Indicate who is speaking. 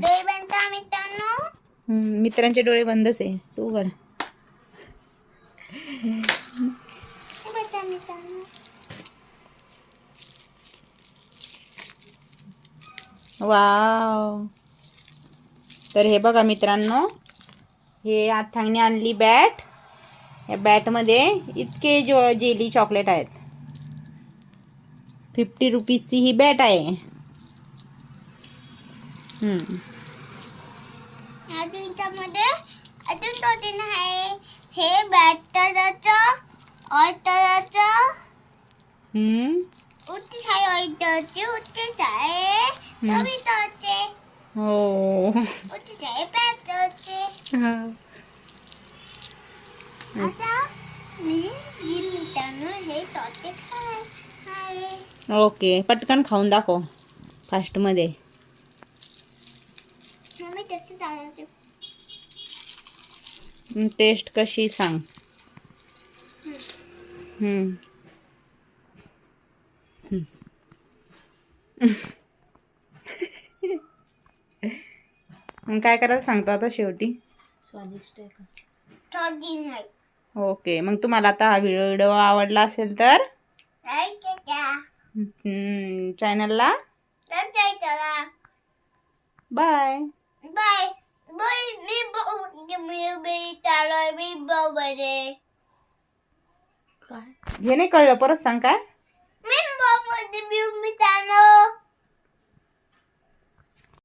Speaker 1: डोळे बंद करा मित्रांनो.
Speaker 2: मित्रांचे डोळे बंदच आहे. तू उघड.
Speaker 1: हे बघा मित्रांनो.
Speaker 2: वाव. तर हे बघा मित्रांनो, हे अथांगने आणली बॅट. या बॅटमध्ये इतके जेली चॉकलेट आहेत. 50 रुपीजची ही बॅट आहे.
Speaker 1: अजून त्यामध्ये अजून 2-3 आहे. हे बॅटरचं ऑइटरचं उतीच आहे. ऑइटरची उतीच आहे. टोमॅटोचे
Speaker 2: हो.
Speaker 1: उतीच आहे. बॅटरचे. आता मी मित्रांनो हे टोटे खाय.
Speaker 2: ओके, पटकन खाऊन दाखव फास्टमध्ये.
Speaker 1: मम्मी त्याचं जायचं.
Speaker 2: टेस्ट कशी सांग. काय करायला सांगतो आता शेवटी.
Speaker 1: स्वादिष्ट आहे का? स्वादिष्ट आहे.
Speaker 2: ओके, मग तुम्हाला आता हा व्हिडिओ आवडला असेल तर
Speaker 1: लाईक करा.
Speaker 2: चॅनलला
Speaker 1: सबस्क्राईब करा.
Speaker 2: बाय.
Speaker 1: Bye bye. मी चालू मी बरोबर आहे.
Speaker 2: हे नाही कळलं, परत सांग काय.